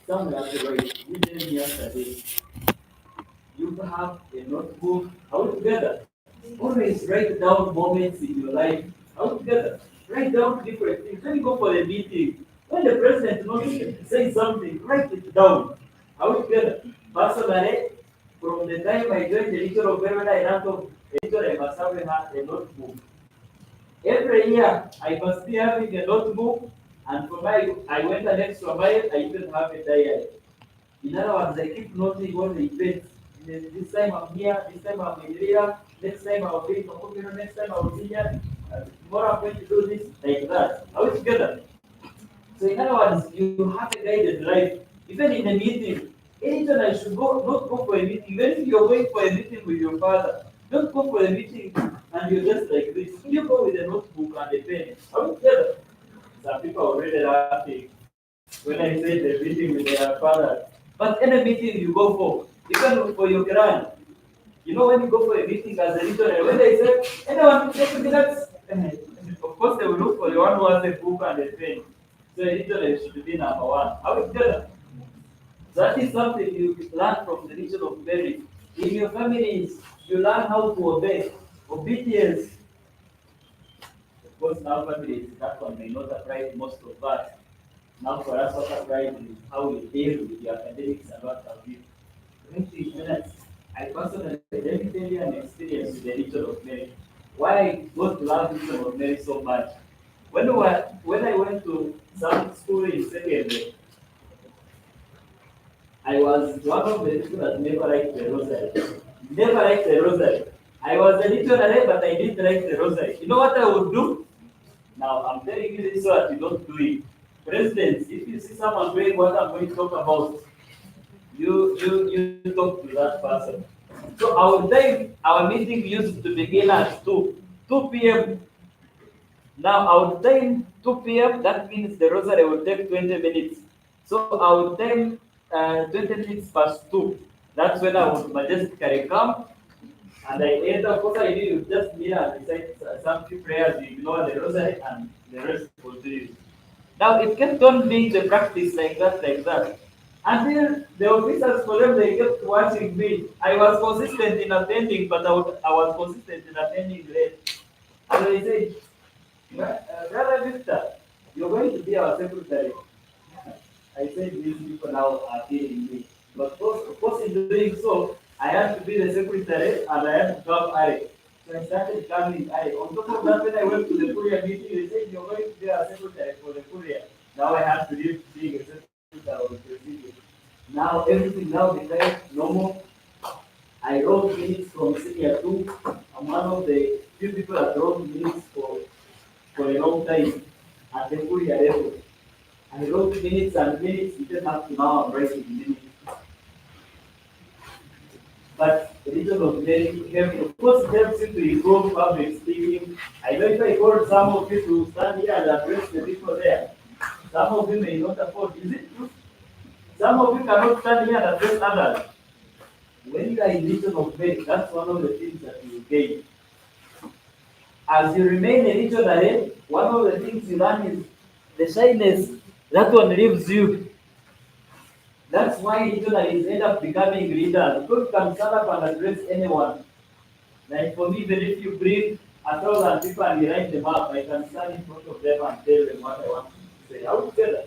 somewhere at the right. We did yesterday. You have a notebook all together. Always write down moments in your life all together. Write down different things. When you go for a meeting, when the president says something, write it down all together. Personally, from the time I joined the Legion of Verona, I learned of a Legion, I must have a notebook. Every year, I must be having a notebook, and for my, I went an extra mile, I even have a diary. In other words, I keep noting all the events. This time I'm here, this time I'm in LIRA, next time I'll be in Okupino, next time I'll be here, tomorrow I'm going to do this, like that. Are we together? So in other words, you have a guided life. Even in a meeting, anytime I should go, not go for a meeting, even if you're going for a meeting with your father, don't go for a meeting and you're just like this. You go with a notebook and a pen. Are we together? Some people are already laughing when I say the meeting with their father. But any meeting you go for, even for your grand, you know when you go for a meeting as a leader, when they say, anyone take minutes, of course they will look for the one who has a book and a pen. So a leader should be number one. Are we together? That is something you learn from the region of Mary. In your families, you learn how to obey. Obedience. Of course, now families, that one may not apply to most of us. Now for us, what applies is how we deal with the academics and what have you. 20 minutes. I personally, let me tell you an experience with the region of Mary. Why I got to love the region of Mary so much. When I went to some school in secondary, I was one of the people that never liked the rosary. Never liked the rosary. I was a missionary, but I didn't like the rosary. You know what I would do? Now I'm telling you this so that you don't do it. Presidents, if you see someone doing what I'm going to talk about, you talk to that person. So our meeting used to begin at 2 p.m. Now our time 2 p.m. That means the rosary will take 20 minutes. So our time 20 minutes past 2. That's when I would majestically come and I enter. Of course, I do just kneel and recite some few prayers. You ignore the rosary and the rest continues. Now it kept on being the practice like that. Until the officers for them they kept watching me. I was consistent in attending, but I was consistent in attending late. And they said, Brother Victor, you're going to be our secretary. I said these people now are feeling me. But of course, in doing so, I had to be the secretary and I had to come early. So I started coming early. On top of that, when I went to the courier meeting, they said you're going to be our secretary for the courier. Now I have to leave being a secretary of the procedure. Now everything now became normal. I wrote minutes from senior two. I'm one of the few people that wrote minutes for a long time at the courier level. I wrote minutes and minutes, even up to now I'm writing minutes. But the reason of learning helps, of course, it helps you to improve public speaking. I know if I called some of you to stand here and address the people there, some of you may not afford. Is it true? Some of you cannot stand here and address others. When you are in region of faith, that's one of the things that you gain. As you remain a legionary, one of the things you learn is the shyness. That one leaves you. That's why legionaries end up becoming leaders. Because you can stand up and address anyone. Like for me, even if you bring 1,000 people and you write them up, I can stand in front of them and tell them what I want to say. How together?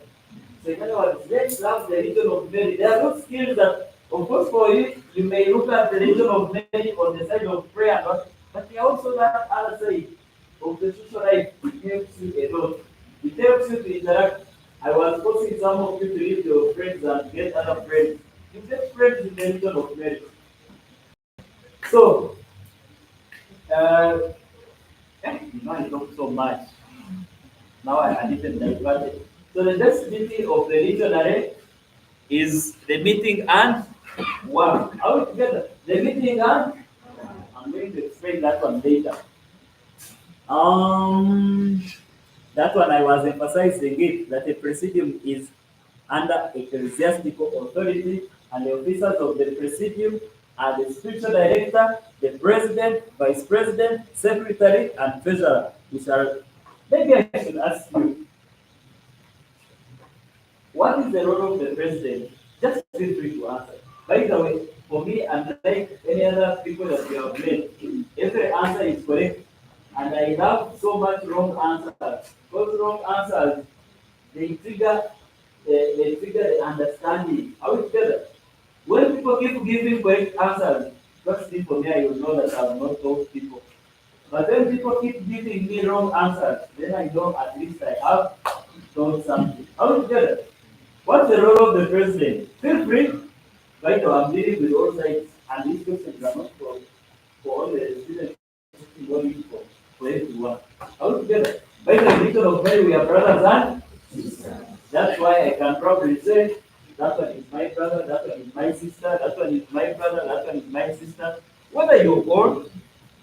So in other words, let's love the region of Mary. There are those skills that, of course, for you, you may look at the region of Mary on the side of prayer, but there are also that other side of the social life. It helps you a lot. It helps you to interact. I was forcing some of you to leave your friends and get other friends. You get friends in the region of Mary. So, uh, I talk so much. Now I even diverted. So the next meeting of the legionary is the meeting and work. Are we together? The meeting and I'm going to explain that one later. Um, that one I was emphasizing it that the presidium is under ecclesiastical authority, and the officers of the presidium are the spiritual director, the president, vice president, secretary, and treasurer, which are maybe I should ask you What is the role of the president? Just feel free to answer. By the way, for me, unlike any other people that we have met, every answer is correct. And I have so much wrong answers. Those wrong answers, they trigger the understanding. Are we together? When people keep giving correct answers, just think for me, I will know that I'm not those people. But when people keep giving me wrong answers, then I know at least I have done something. Are we together? What's the role of the president? Feel free. Right now, I'm dealing with all sides, and these questions are not for all the students, only for everyone. All together. By the religion of Mary, we are brothers and that's why I can probably say that one is my brother, that one is my sister, that one is my brother, that one is my sister. Whether you're old,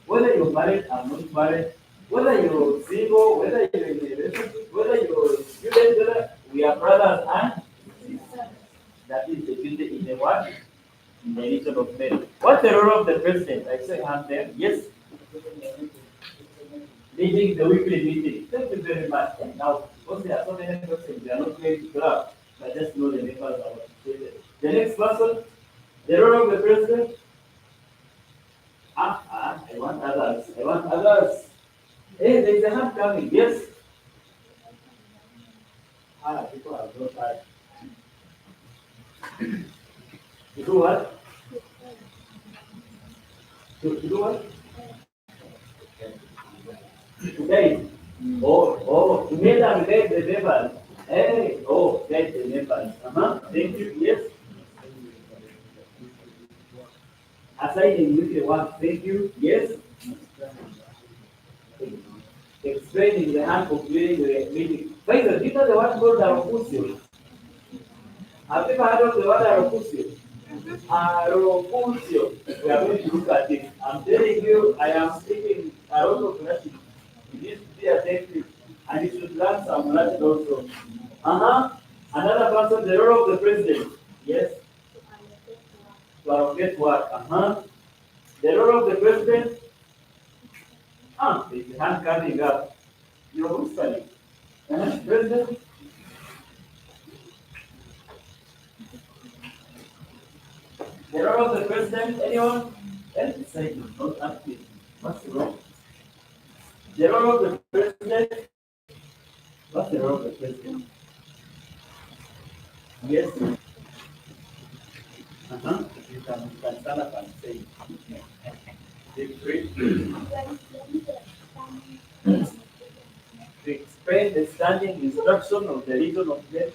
whether you're married or not married, whether you're single, whether you're in a relationship, whether you're a student, whether we are brothers and sisters. That is the beauty in the what? In the religion of men. What's the role of the president? I say hand there. Yes. Leading the weekly meeting. Thank you very much. And now, because there are so many questions, we are not going to grab, but just know the members are participated. The next person, the role of the president. I want others. I want others. Hey, there is a hand coming. Yes. People are so tired. To do what? To do what? To guide. To make and guide the members. Hey, guide the members. Thank you. Yes. Assigning with the one. Thank you. Yes. Explaining the hand of doing the meeting. By the way, you know the one called Arocusio. Have you ever heard of the word Arocusio? Arocusio. We are going to look at it. I'm telling you, I am speaking a lot of Latin. You need to be attentive. And you should learn some Latin also. Another person, the role of the president. Yes. To allocate work. The role of the president. There's a hand coming up. You're whispering. President. The role of the president, anyone? Else say you don't ask me. What's wrong? The role of the president. What's the role of the president? Yes. You can stand up and say to explain the standing instruction of the region of men.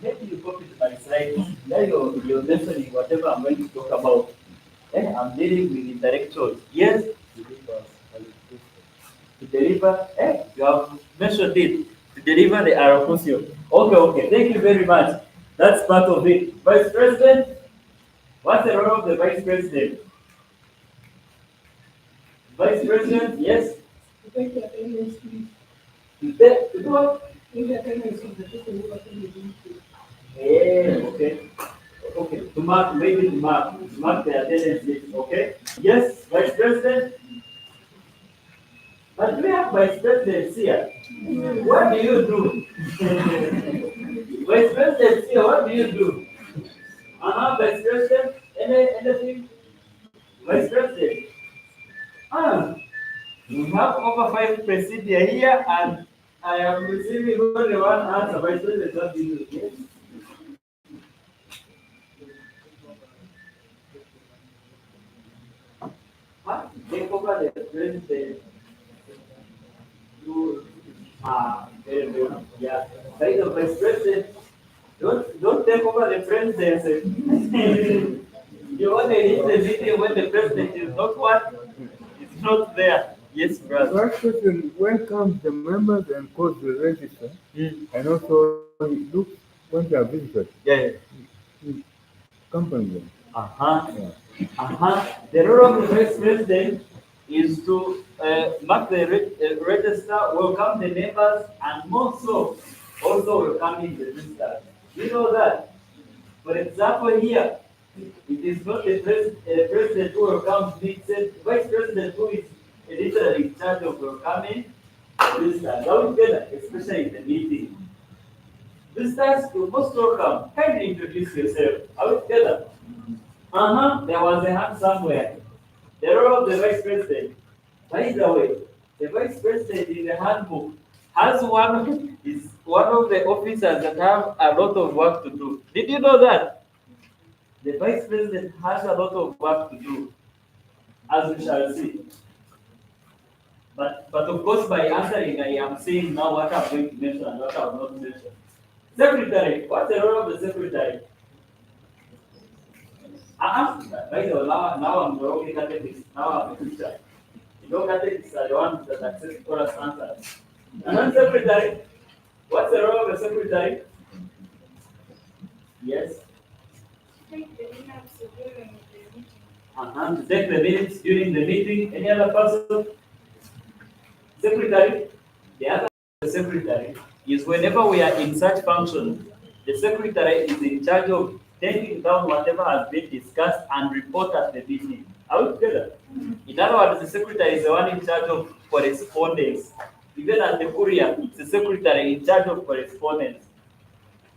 Maybe you copy my slides. Now you're mentioning whatever I'm going to talk about. I'm dealing with intellectuals. Yes, to deliver. You have mentioned it. To deliver the Arocusio. Okay. Thank you very much. That's part of it. Vice President. What's the role of the Vice President? Vice President, yes. To take the attendance, please. To do what? Take the attendance of the people who attend the meeting. Okay. Okay. To mark the attendance list. Okay. Yes, Vice President. But we have Vice Presidents here. What do you do? Vice Presidents here, what do you do? Vice President. Anything? Vice President. We have over 5 presidia here, and I am receiving only one answer. Vice President, what do you do? Take over the president. Very good. Yeah. By the Vice President, don't take over the presidency. You only need the meeting when the president is not what? It's not there. Yes, brother. First question welcomes the members and calls the register, and also he looks when they are visitors. Yeah. He accompanies them. The role of the Vice President is to mark the register, welcome the members, and also welcoming the visitors. You know that. For example, here, it is not the president who welcomes me, it's the vice president who is literally in charge of welcoming visitors. How together, especially in the meeting. Visitors, you're most welcome. Kindly introduce yourself. Are we together? There was a hand somewhere. The role of the vice president. By the way, the vice president in the handbook has is one of the officers that have a lot of work to do. Did you know that? The vice president has a lot of work to do, as we shall see. But of course, by answering, I am saying now what I'm going to mention and what I will not mention. Secretary, what's the role of the secretary? By the way, now I'm the only catechist. Now I'm a Christian. You know, catechists are the ones that accept chorus answers. And then secretary, what's the role of the secretary? Yes. To take the minutes during the meeting. Any other person? Secretary. The other secretary is whenever we are in such function, the secretary is in charge of taking down whatever has been discussed and report at the meeting. Are we together? In other words, the secretary is the one in charge of correspondence. Even as the courier, it's the secretary in charge of correspondence.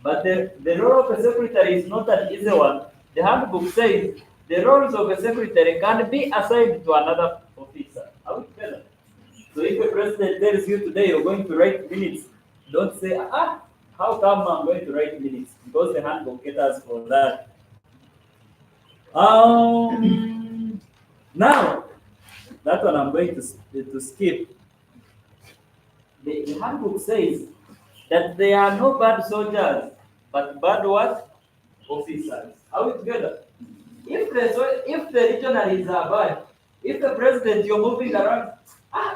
But the role of a secretary is not an easy one. The handbook says the roles of a secretary can be assigned to another officer. Are we together? So if a president tells you today you're going to write minutes, don't say, how come I'm going to write minutes? Because the handbook caters for that. Now, that one I'm going to skip. The handbook says that there are no bad soldiers, but bad what? Officers. Are we together? If the legionaries are bad, if the president you're moving around,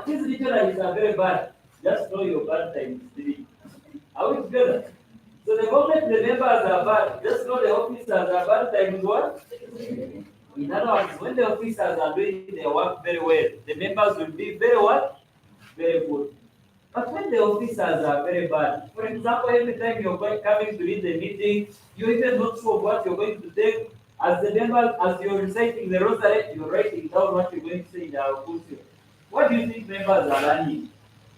these legionaries are very bad, just know your bad times three. Are we together? So the moment the members are bad, just know the officers are bad times what? In other words, when the officers are doing their work very well, the members will be very what? Very good. But when the officers are very bad, for example, every time you're coming to lead the meeting, you even not sure what you're going to take. As the members, as you're reciting the rosary, you're writing down what you're going to say in the Alcucio. What do you think members are learning?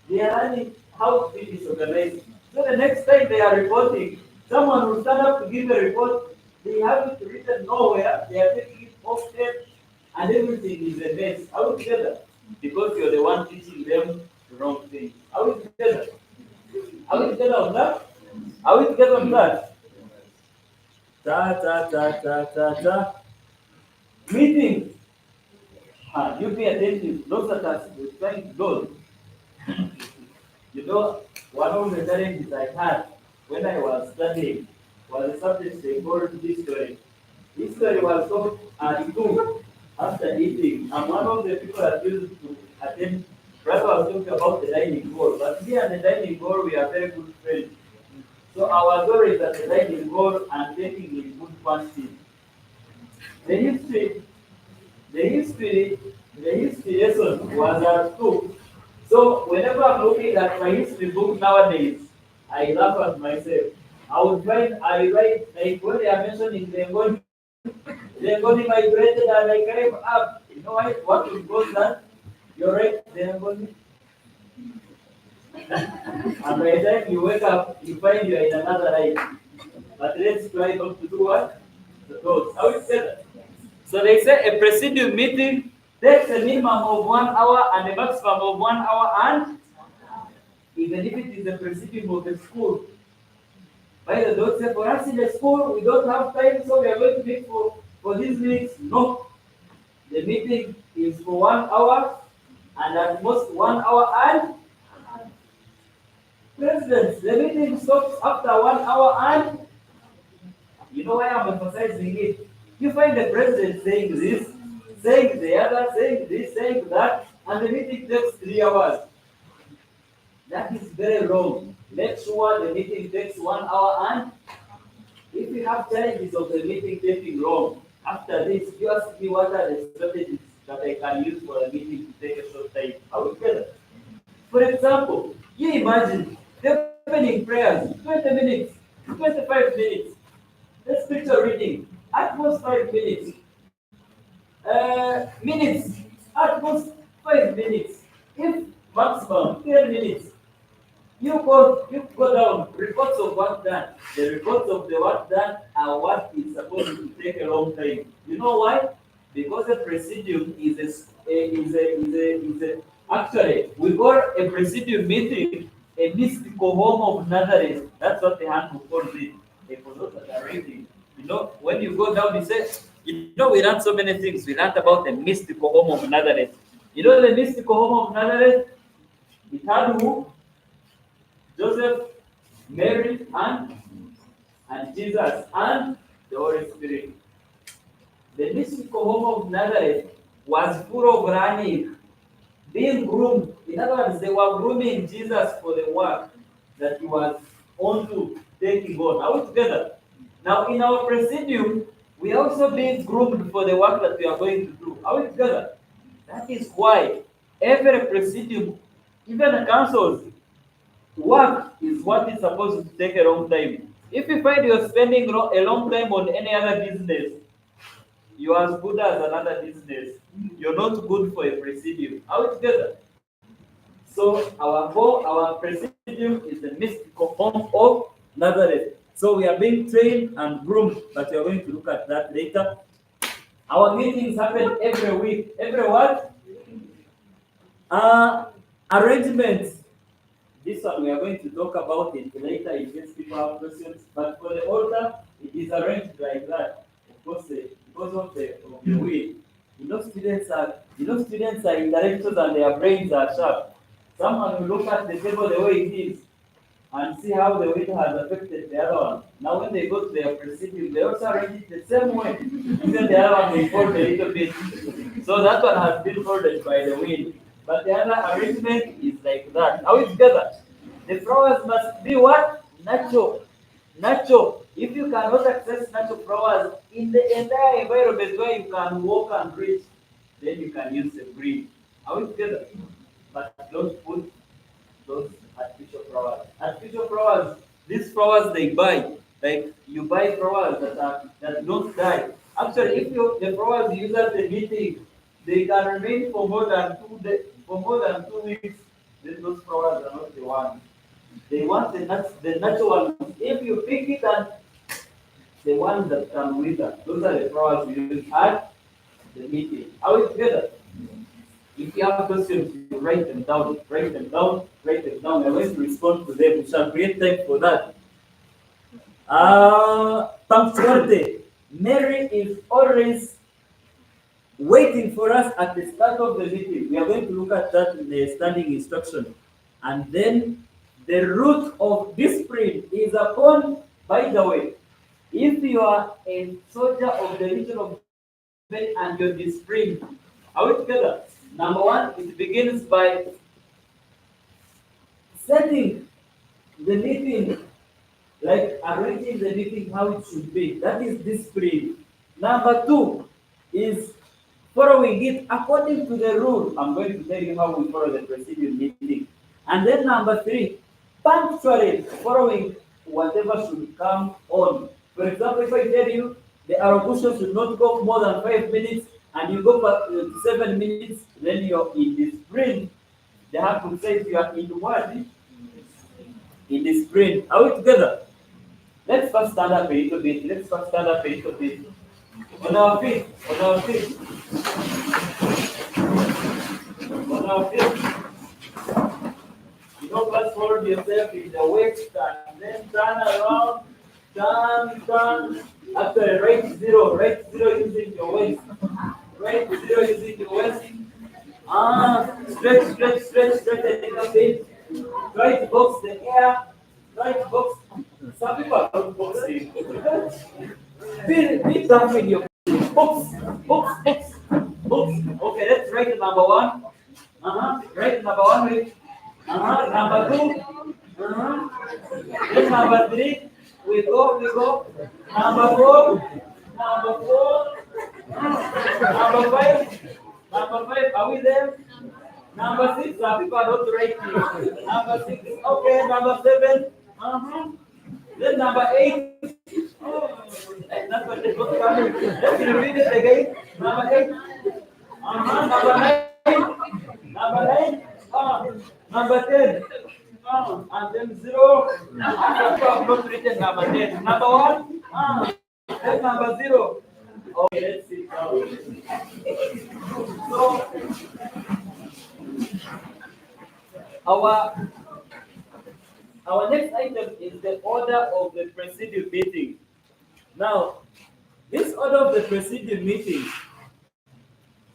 They are learning how to be disorganized. So the next time they are reporting, someone will stand up to give a report. They have it written nowhere. They are taking it off step, and everything is a mess. Are we together? Because you're the one teaching them the wrong thing. Are we together? Are we together on that? Are we together on that? Ta ta ta ta ta ta. Meeting. You pay attention. Those that are trying to go. You know, one of the challenges I had when I was studying was a subject they called history. History was taught at school after eating. I'm one of the people that used to attend. Brother was talking about the dining hall, but here at the dining hall we are very good friends. So our goal is at the dining hall and taking in good quantity. The history, the history, the history lesson was at school. So whenever I'm looking at my history book nowadays, I laugh at myself. I would find I write like when they are mentioning the Ngoni migrated and I came up. You know what it goes on? You're right, the Ngoni. And by the time you wake up, you find you're in another life. But let's try not to do what? The thoughts. How is that? So they say a presidium meeting takes a minimum of 1 hour and a maximum of 1 hour, and even if it is a presidium of the school. By the don't say for us in the school we don't have time, so we are going to meet for these meetings. No. The meeting is for 1 hour and at most 1 hour, and presidents, the meeting stops after 1 hour, and you know why I'm emphasizing it? You find the president saying this, saying the other, saying this, saying that, and the meeting takes 3 hours. That is very wrong. Make sure the meeting takes 1 hour, and if you have challenges of the meeting taking long, after this, you ask me what are the strategies that I can use for a meeting to take a short time. Are we together? For example, you imagine the opening prayers, 20 minutes, 25 minutes, the scripture reading, at most 5 minutes, minutes, at most 5 minutes, if maximum 10 minutes. You go down, reports of work done. The reports of the work done are what is supposed to take a long time. You know why? Because a presidium is actually we call a presidium meeting a mystical home of Nazareth. That's what the handbook calls it. For those that are reading. When you go down, it says, we learn so many things. We learned about the mystical home of Nazareth. The mystical home of Nazareth, it had who? Joseph, Mary, and Jesus, and the Holy Spirit. The mystical home of Nazareth was full of running, being groomed. In other words, they were grooming Jesus for the work that he was on to taking on. Are we together? Now, in our presidium, we are also being groomed for the work that we are going to do. Are we together? That is why every presidium, even the councils, work is what is supposed to take a long time. If you find you're spending a long time on any other business, you are as good as another business. You're not good for a presidium. Are we together? So our goal, our presidium is the mystical home of Nazareth. So we are being trained and groomed, but we are going to look at that later. Our meetings happen every week. Every what? Arrangements. This one we are going to talk about it later in case people have questions. But for the altar, it is arranged like that. Of course, because of the way. Students are intellectuals and their brains are sharp. Someone will look at the table the way it is and see how the weight has affected the other one. Now when they go to their presidium, they also arrange it the same way. Even the other one will fold a little bit. So that one has been folded by the wind. But the other arrangement is like that. Are we together? The flowers must be what? Natural. Natural. If you cannot access natural flowers in the entire environment where you can walk and reach, then you can use the green. Are we together? But don't put those artificial flowers. Artificial flowers, these flowers they buy, like you buy flowers that don't die. Actually, if the flowers you use at the meeting, they can remain for more than 2 days, for more than 2 weeks. Then those flowers are not the ones. They want the natural ones. If you pick it and the ones that can wither, those are the flowers we use at the meeting. Are we together? If you have questions, you write them down, write them down, write them down. I'm going to respond to them. We shall create time for that. Punctuality. Mary is always waiting for us at the start of the meeting. We are going to look at that in the standing instruction. And then the root of discipline is upon, by the way, if you are a soldier of the Legion of Men and you're disciplined, are we together? Number one, it begins by setting the meeting, like arranging the meeting how it should be. That is discipline. Number two is following it according to the rule. I'm going to tell you how we follow the presidium meeting. And then number three, punctually following whatever should come on. For example, if I tell you the allocution should not go more than 5 minutes and you go for 7 minutes, then you're in discipline. They have to say you are in what? In discipline. Are we together? Let's first stand up a little bit. Let's first stand up a little bit. On our feet. On our feet. On our feet. First hold yourself in the waist and then turn around. Turn. After right zero using your waist. Right zero using your waist. Stretch a little bit. Try to box the air. Try to box. Some people are not boxing. Be tough with your box. Okay, let's write number one. Write number one. Wait. Number two. Then number three. We go. Number four. Number five. Are we there? Number six. Some people are not writing. Number six. Okay. Number seven. Then number eight. That's what they got coming. Let's repeat it again. Number eight. Number nine. Number 10. and then 0. And you have not written number 10. Number 1, then number 0. Okay, let's see now. So our our next item is the order of the preceding meeting. Now, this order of the preceding meeting,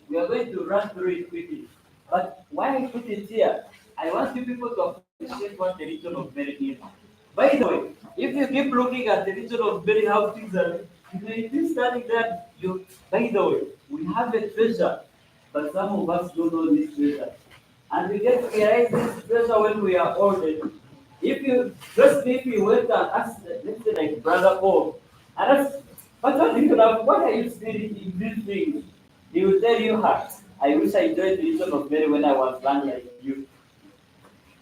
we are going to run through it quickly. But why I put it here, I want you people to appreciate what the region of merit is. By the way, if you keep looking at the region of merit, how things are, you may be studying that. By the way, we have a treasure, but some of us don't know this treasure. And we get to realize this treasure when we are older. If you, just if you went and asked, let's say like Brother Paul, and ask, but what do you have, what are you studying in these things? He will tell you, I wish I joined the religion of Mary when I was young like you.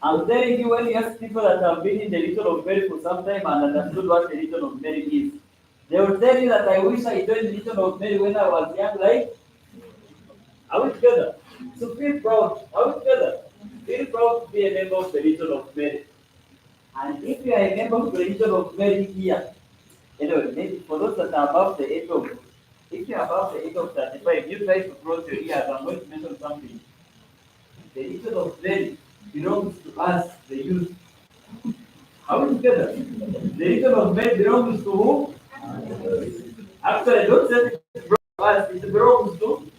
I'm telling you, when you ask people that have been in the religion of Mary for some time and understood what the religion of Mary is, they will tell you that I wish I joined the religion of Mary when I was young like, are we together? So feel proud, are we together? Feel proud to be a member of the religion of Mary. And if you are a member of the religion of Mary here, anyway, maybe for those that are above the age of, if you are above the age of 35, you try to close your ears. I'm going to mention something. The religion of Mary belongs to us, the youth. Are we together? The religion of Mary belongs to who? Actually, don't say it belongs to us, it belongs to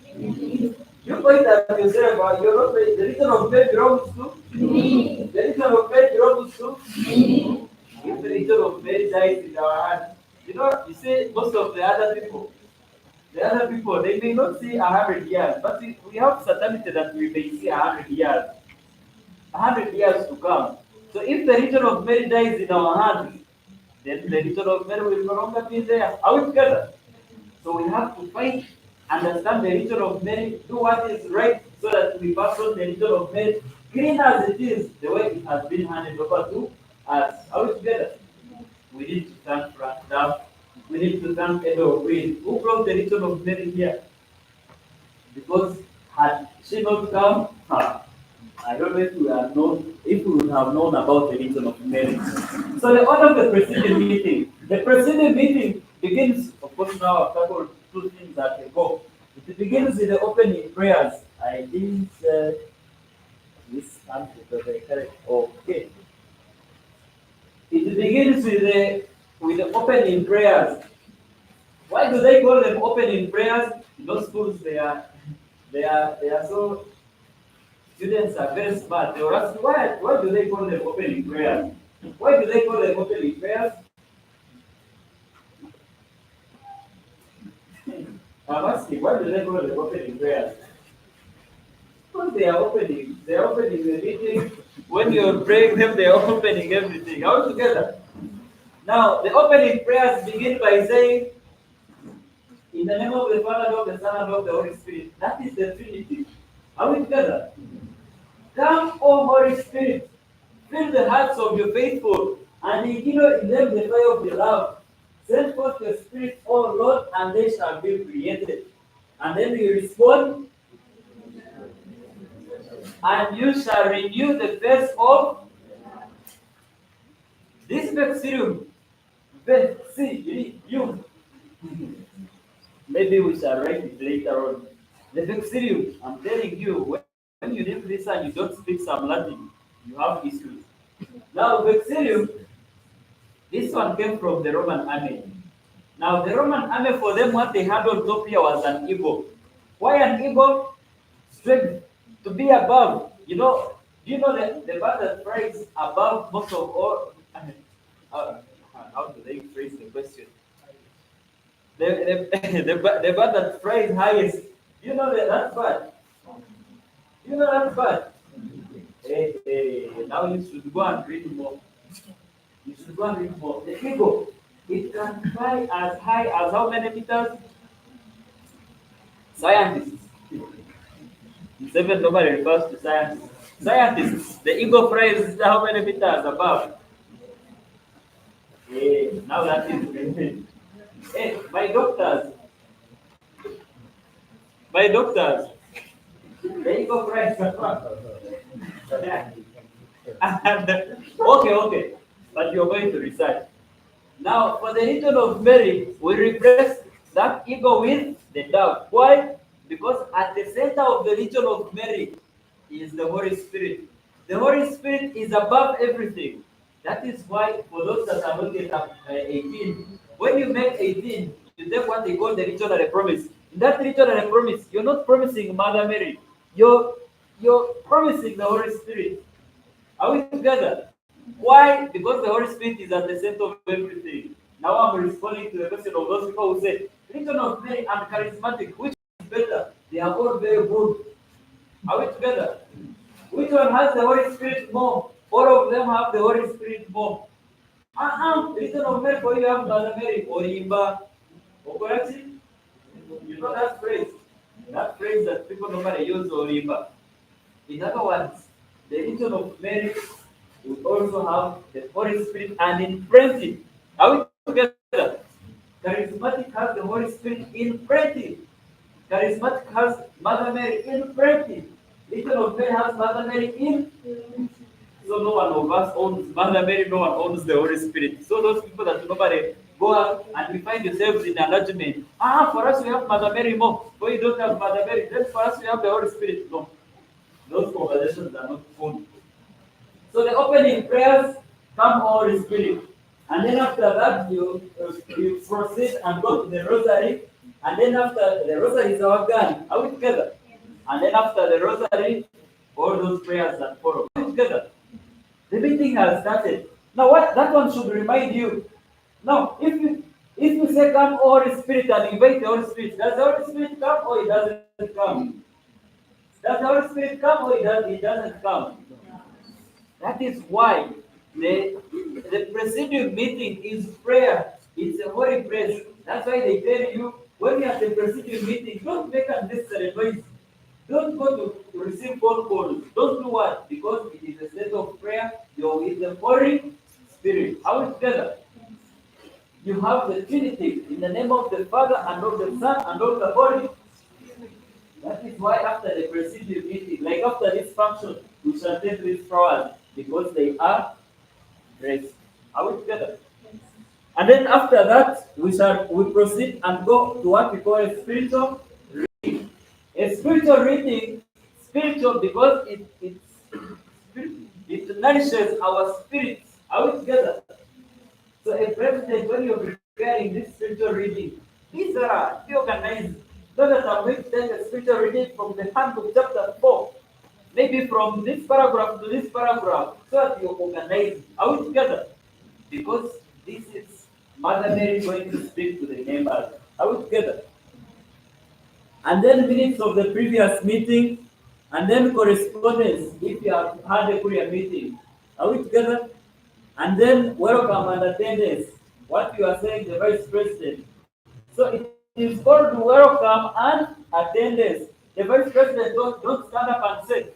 you point at yourself, you're not the religion of Mary belongs to the religion of Mary belongs to if the religion of Mary dies in our hands. You see, most of the other people, they may not see 100 years, but we have certainty that we may see 100 years, 100 years to come. So if the religion of Mary dies in our hands, then the religion of Mary will no longer be there. Are we together? So we have to fight, understand the religion of Mary, do what is right so that we pass on the religion of Mary, clean as it is, the way it has been handed over to us. Are we together? We need to thank Frank Duff. We need to thank Edo Queen, who brought the religion of Mary here. Because had she not come, I don't know if we have known, if we would have known about the religion of Mary. So the order of the preceding meeting. The preceding meeting begins, of course, now a couple two things that ago. It begins with the opening prayers. I didn't this because I correct. Okay. It begins with the opening prayers. Why do they call them opening prayers? In those schools they are so students are very smart. They will ask why do they call them opening prayers? Why do they call them opening prayers? I'm asking why do they call them opening prayers? Because they are opening the meeting. When you're praying them, they are opening everything. All together. Now the opening prayers begin by saying, in the name of the Father, of the Son, and of the Holy Spirit. That is the Trinity. Are we together? Come, O Holy Spirit, fill the hearts of your faithful, and ignite in them the fire of your love. Send forth your Spirit, O Lord, and they shall be created. And then we respond, and you shall renew the face of this vexillum. You. Maybe we shall write it later on. The vexillum, I'm telling you, when you read this and you don't speak some Latin, you have issues. Now, vexillum, this one came from the Roman army. Now, the Roman army, for them, what they had on top here was an eagle. Why an eagle? Strength, to be above. Do you know the bird that flies above most of all? How do they phrase the question? The bird that flies highest. Do you know that bird? Do you know that bird? Hey, now you should go and read more. You should go and read more. The eagle, it can fly as high as how many meters? Scientists. Seven normally refers to scientists. Scientists, the eagle flies how many meters above? Hey, now that is hey, my doctors, the eagle flies above. And, okay. But you're going to recite. Now, for the region of Mary, we replace that ego with the dove. Why? Because at the center of the region of Mary is the Holy Spirit. The Holy Spirit is above everything. That is why, for those that are not yet 18, when you make 18, you take what they call the regional promise. In that regional promise, you're not promising Mother Mary. You're promising the Holy Spirit. Are we together? Why? Because the Holy Spirit is at the center of everything. Now I'm responding to the question of those people who say, religion of Mary and charismatic, which is better? They are all very good. Are we together? Which one has the Holy Spirit more? All of them have the Holy Spirit more. Religion of Mary for you have Mother Mary, Orimba, Okorachi. You know that phrase? That phrase that people normally use, Orimba. In other words, the region of Mary we also have the Holy Spirit and imprinting. Are we together? Charismatic has the Holy Spirit imprinting. Charismatic has Mother Mary imprinting. Region of Mary has Mother Mary in. So no one of us owns Mother Mary, no one owns the Holy Spirit. So those people that nobody go out and we find yourselves in enlargement. For us we have Mother Mary more. For you don't have Mother Mary, then for us we have the Holy Spirit. No. Those conversations are not fun. So the opening prayers come Holy Spirit. And then after that, you proceed and go to the rosary. And then after the rosary is our gun. Are we together? And then after the rosary, all those prayers that follow. Are we together? The meeting has started. Now what that one should remind you. Now, if you say come Holy Spirit and invite the Holy Spirit, does the Holy Spirit come or it doesn't come? Does the Holy Spirit come or it doesn't come? That is why the presidium meeting is prayer. It's a holy place. That's why they tell you when you're at the presidium meeting, don't make unnecessary noise. Don't go to receive phone calls. Don't do what? Because it is a state of prayer. You're with the Holy Spirit. Are we together? You have the Trinity in the name of the Father and of the Son and of the Holy. That is why after the presidium meeting, like after this function, we shall take these flowers because they are grace. Are we together? And then after that, we proceed and go to what we call a spiritual reading. A spiritual reading, spiritual because it nourishes our spirits. Are we together? So a president, when you're preparing this spiritual reading, these are be organized. So that I'm going to take a spiritual reading from the handbook chapter 4. Maybe from this paragraph to this paragraph, so that you organize. Are we together? Because this is Mother Mary going to speak to the members. Are we together? And then minutes of the previous meeting, and then correspondence if you have had a prayer meeting. Are we together? And then welcome and attendance. What you are saying, the vice president. So it is called welcome and attendance. The vice president don't stand up and say,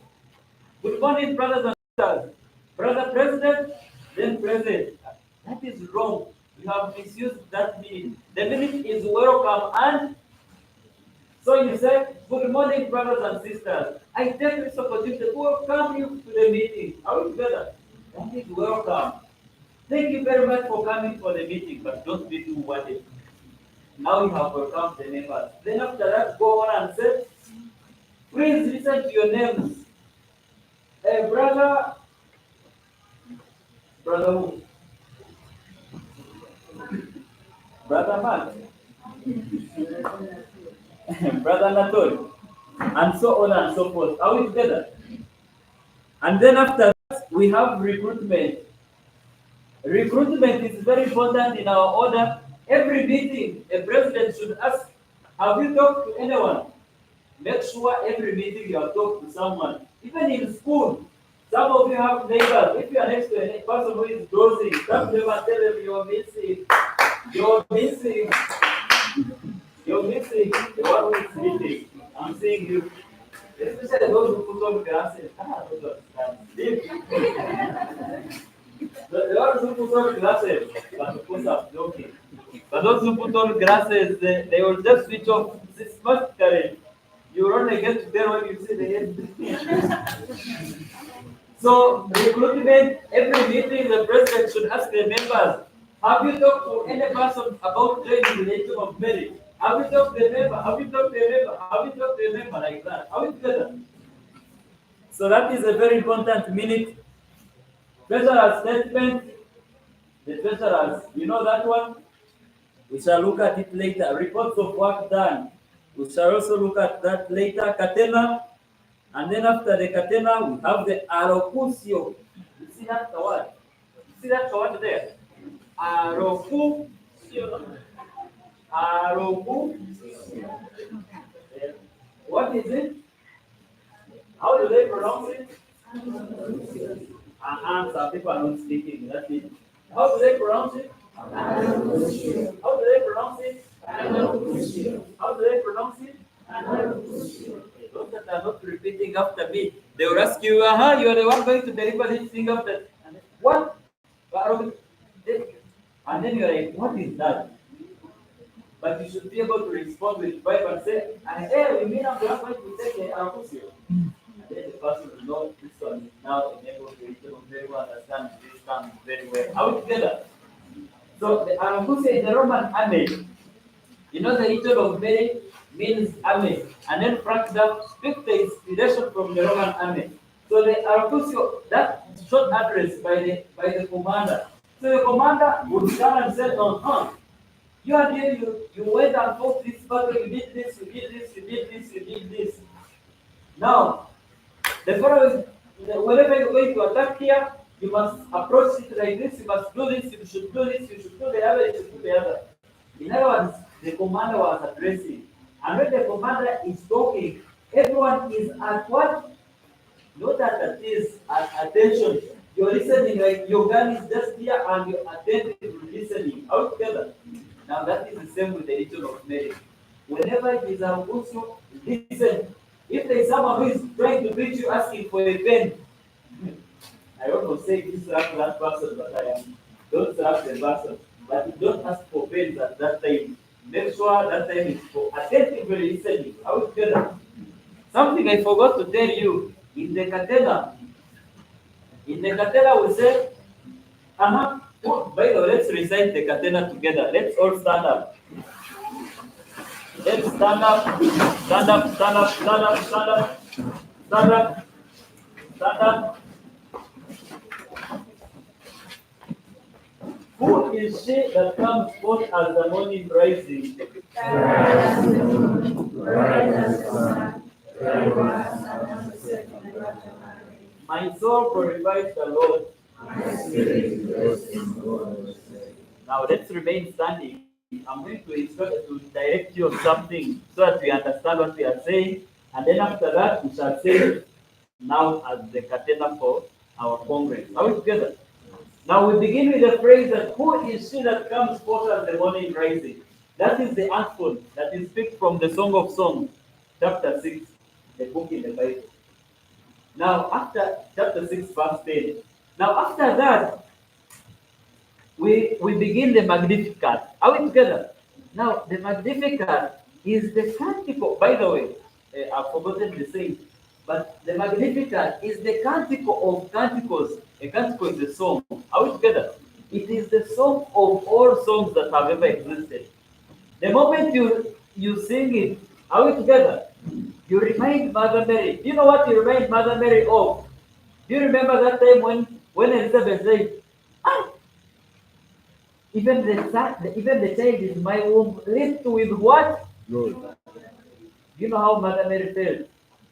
good morning, brothers and sisters. Brother President, then President. That is wrong. You have misused that meaning. The meaning is welcome and so you say, good morning, brothers and sisters. I take this opportunity to welcome you to the meeting. Are we together? That is welcome. Thank you very much for coming for the meeting, but don't be too worried. Now you have welcomed the members. Then after that, go on and say, please listen to your names. Brother who? Brother Matt, Brother Natori, and so on and so forth. Are we together? And then after that, we have recruitment. Recruitment is very important in our order. Every meeting, a president should ask, have you talked to anyone? Make sure every meeting you have talked to someone. Even in school, some of you have neighbors. If you are next to a person who is dozing, come to them and tell them you're missing. You're missing. You're missing the one who is sleeping. I'm seeing you. Especially those who put on glasses. Sleep. The ones who put on glasses, but put up joking. But those who put on glasses, they will just switch off systematically. You only get to there when you see the head. So recruitment, every meeting the president should ask the members, have you talked to any person about joining the Legion of Mary? Have you talked to a member? Have you talked to a member? Have you talked to a member like that? Are we together? So that is a very important minute. Treasurer's statement, the treasurers, you know that one? We shall look at it later. Reports of work done. We shall also look at that later. Catena, and then after the catena, we have the alocucio. You see that word? You see that word there? Alocucio. Alocucio. What is it? How do they pronounce it? Some people are not speaking. That's it. How do they pronounce it? How do they pronounce it? How do they pronounce it? Those that are not repeating after me, they will ask you, you are the one going to deliver this thing after. What? And then you're like, what is that? But you should be able to respond with Bible and say, hey, we mean I'm going to take the Arcusio. And then the person will know this one is now enabled to very well understand this term very well. Are we together? So the Arcusio is the Roman army. You know the Legion of Mary means army. And then Frank Duff took the inspiration from the Roman army. So the Arcusio, that short address by the commander. So the commander would come and say, you are here, you went and fought this battle, you did this, you did this, you did this, you did this. Now, the following, whenever you're going to attack here, you must approach it like this, you must do this, you should do this, you should do the other, you should do the other. In other words, the commander was addressing. And when the commander is talking, everyone is at what? Not at ease, at attention. You're listening like your gun is just here and you're attentively listening. Out together. Now that is the same with the Legion of Mary. Whenever it is also listen. If there is someone who is trying to reach you asking for a pen, I almost say this that person, but I am don't serve the person. But you don't ask for pens at that time. Make sure that time is for attentively listening. Out together. Something I forgot to tell you in the catena. In the catena we say, oh, by the way, let's recite the catena together. Let's all stand up. Let's stand up, stand up, stand up, stand up, stand up, stand up, stand up. Who is she that comes forth as the morning rising? My soul glorifies the Lord. Now let's remain standing. I'm going to instruct to direct you on something so that we understand what we are saying. And then after that, we shall say now as the catena for our congress. Are we together? Now we begin with the phrase that who is she that comes forth as the morning rising? That is the antiphon that is picked from the Song of Songs, chapter 6, the book in the Bible. Now after chapter 6, verse 10. Now after that, we begin the Magnificat. Are we together? Now the Magnificat is the canticle. By the way, I've forgotten to say, but the Magnificat is the canticle of canticles. A canticle is a song. Are we together? It is the song of all songs that have ever existed. The moment you sing it, are we together? You remind Mother Mary. Do you know what you remind Mother Mary of? Do you remember that time when Elizabeth said, even the child is my womb, linked with what? Lord. You know how Mother Mary felt.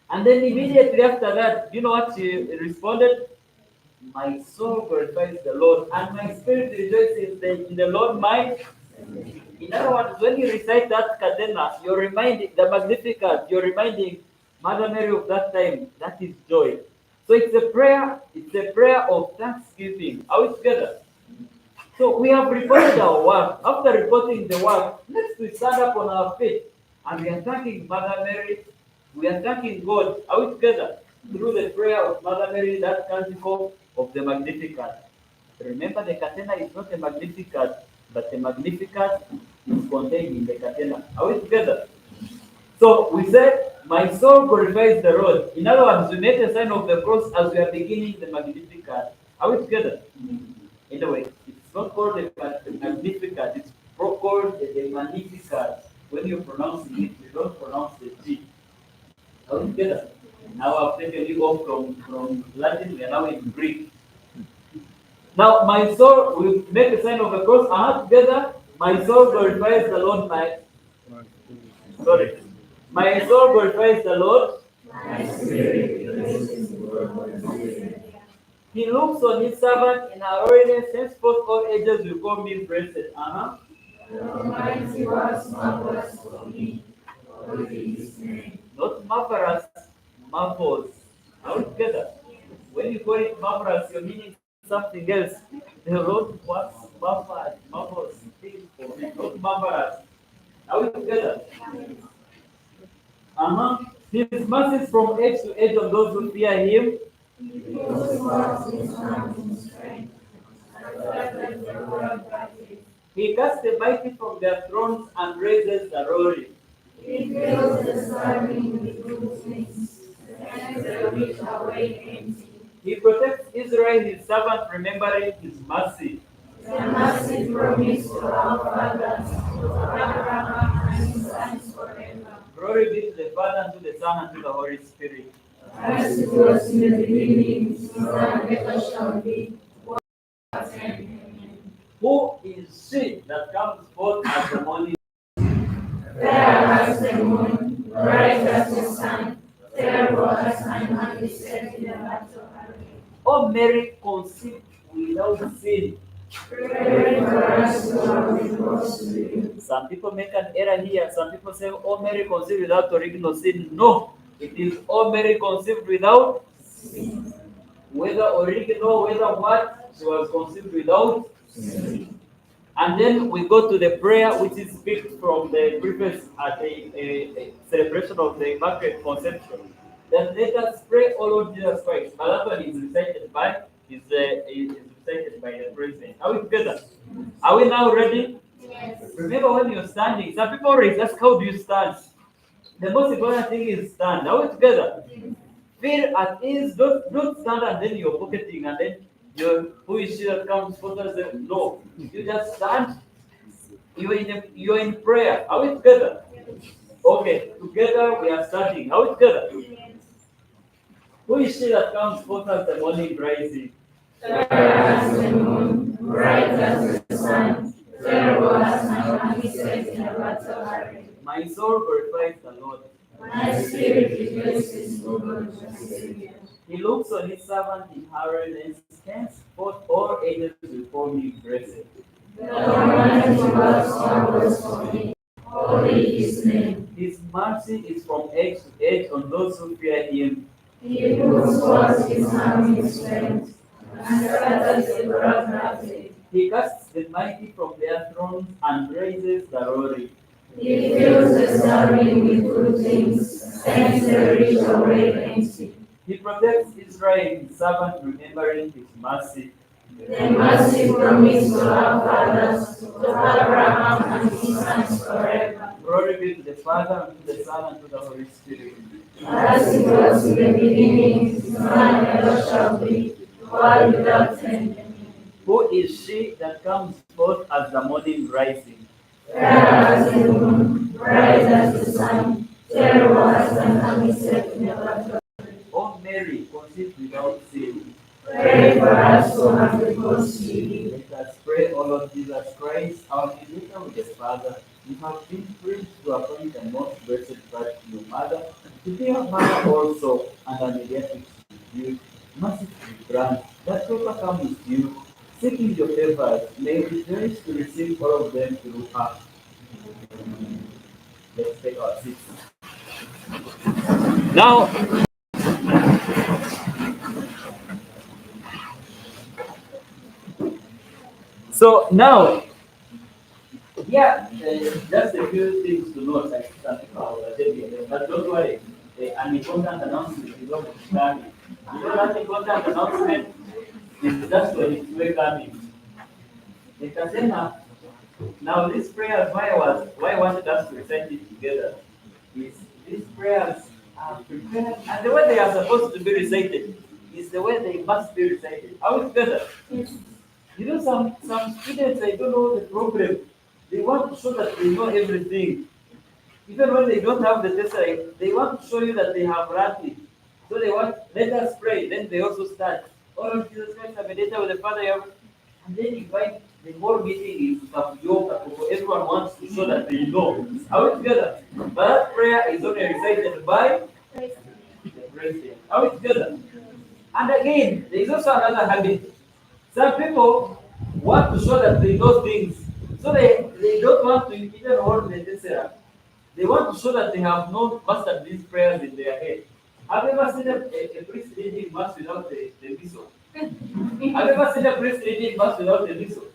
And then immediately after that, you know what she responded? My soul glorifies the Lord, and my spirit rejoices in the Lord. In other words, when you recite that catena, you're reminding the Magnificat, you're reminding Mother Mary of that time. That is joy. So it's a prayer of thanksgiving. Are we together? So we have reported our work. After reporting the work, next we stand up on our feet and we are thanking Mother Mary. We are thanking God. Are we together? Through the prayer of Mother Mary, that canticle of the Magnificat. Remember, the catena is not a Magnificat, but the Magnificat is contained in the catena. Are we together? So we said My soul glorifies the Lord. In other words, we make a sign of the cross as we are beginning the Magnificat. Are we together? Anyway, it's not called the Magnificat, it's called the Magnificat. When you pronounce it, you don't pronounce the G. Are we together? Now I've taken you off from Latin, we are now in Greek. Now my soul, we make a sign of the cross, together, my soul glorifies the Lord, sorry. My soul glorifies the Lord. He looks on his servant in our holiness, henceforth all ages will call me blessed. Not marvelous, marvelous. Now together. When you call it marvelous, you're meaning something else. The Lord was marvelous things for me, not marvelous. Are we together? His mercies from age to age on those who fear him. He casts the mighty from their thrones and raises the lowly. He protects Israel, his servant, remembering his mercy. Glory be to the Father, and to the Son, and to the Holy Spirit. Who is she that comes forth as the morning? O Mary conceived without sin. Some people make an error here. Some people say, "Oh, Mary conceived without original sin." No, it is, "Oh, Mary conceived without sin." Whether original, whether what, she was conceived without sin. And then we go to the prayer, which is picked from the previous celebration of the Immaculate Conception. Then let us pray, O Lord Jesus Christ. But that one is recited by is recited by the president. Are we together? Are we now ready? Yes. Remember when you're standing, some people always ask, how do you stand? The most important thing is stand. Are we together? Yes. Feel at ease. Don't stand and then you're pocketing and then who is she that comes for us? No. You just stand. You're in prayer. Are we together? Yes. Okay. Together we are standing. Are we together? Yes. Who is she that comes forth as the morning rising? Fair as the moon, bright as the sun, terrible as my body set in a battle. My soul glorifies the Lord. My spirit rejoices over my Savior. He looks on his servant in hurriedness, henceforth all ages will call me blessed. The Almighty was marvelous for me. Holy His name. His mercy is from age to age on those who fear him. He puts forth his hand in strength, and scatters the proud. He casts the mighty from their thrones and raises the lowly. He fills the starving with good things, sends the rich away empty. He protects Israel, his servant, remembering his mercy. The mercy promised to our fathers, to Abraham and his sons forever. Glory be to the Father, and to the Son, and to the Holy Spirit. As it was in the beginning, now and ever shall be, world without end. Who is she that comes forth as the morning rising? Fair as the moon, bright as the sun, terrible as the honey set in a battle. O Mary, conceived without sin. Pray for us who have reconciled. Let us pray, O Lord Jesus Christ, our mediator with the Father. You have been pleased to appoint the most blessed Virgin, your mother, to be our mother also, and a mediatrix with you. Mercifully grant that we come with you, seeking your favors, may we rejoice to receive all of them through her. Let's take our seats. Now, so now, just a few things to note. Like some people are telling you, but don't worry, an important announcement is not coming. You know that important announcement is just when it's coming. The Kasena, this prayers, why I wanted us to recite it together, is these prayers are prepared, and the way they are supposed to be recited is the way they must be recited. Are we together? You know, some students, I don't know the problem. They want to show that they know everything. Even when they don't have the tesseract, they want to show you that they have learned it. So they want, let us pray. Then they also start. Oh Lord Jesus Christ, I'm mediator with the Father. And then you find the whole meeting is some yoga. Everyone wants to show that they know. Are we together? But that prayer is only recited by the president. Are we together? And again, there is also another habit. Some people want to show that they know things. So they don't want to even hold the tesseract. They want to show that they have not mastered these prayers in their head. Have you ever seen a priest reading mass without the missal? Have you ever seen a priest reading mass without the missal?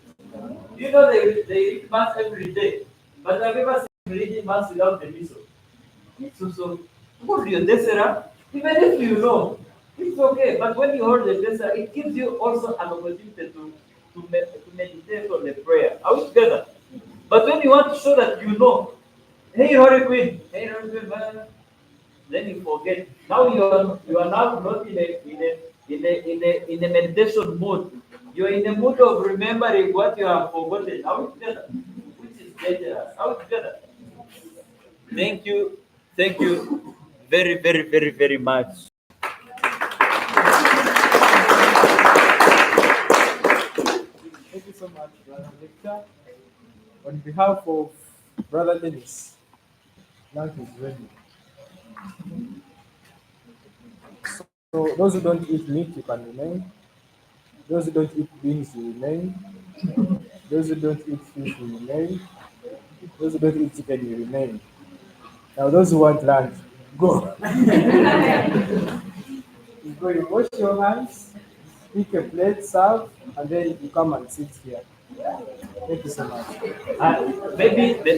You know they read mass every day, but have you ever seen them reading mass without the missal? So hold your tesseract, even if you know, it's okay. But when you hold the tesseract, it gives you also an opportunity to meditate on the prayer. Are we together? But when you want to show that you know, hey Holy Queen, hey Holy Queen, then you forget. Now you are now not in a meditation mood. You are in the mood of remembering what you have forgotten. Are we together? Which is dangerous. Are we together? Thank you. Thank you very, very, very, very much. Thank you so much, Brother Victor. On behalf of Brother Dennis, lunch is ready. So those who don't eat meat, you can remain. Those who don't eat beans, you remain. Those who don't eat fish, you remain. Those who don't eat chicken, you remain. Now those who want lunch, go. You go, you wash your hands, pick a plate, serve, and then you come and sit here. Thank you so much.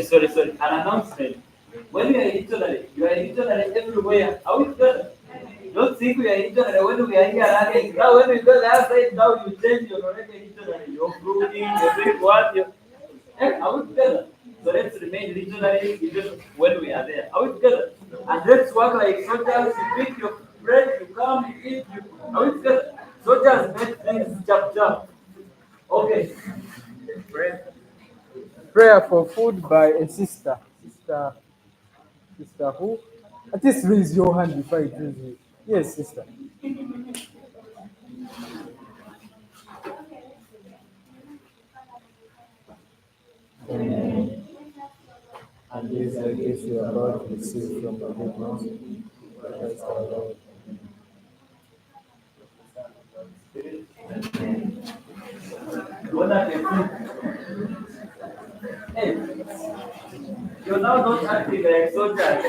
Sorry, an announcement. When you are in Italy, you are in Italy everywhere. Are we together? Don't think we are in Italy when we are here running. Now when we go the other side, now you change your already in Italy. You're brooding, you're doing what you are we together? So let's remain regionally even when we are there. Are we together? And let's work like soldiers. You pick your bread, you come, you eat, you are we together? Soldiers make things chap. Okay. Bread. Prayer for food by a sister. Sister who? At least raise your hand before I raise you. Yes, sister. And these are gifts you are about to receive from the Lord. Christ our Lord. What are the food? Hey, you're now not acting like soldiers.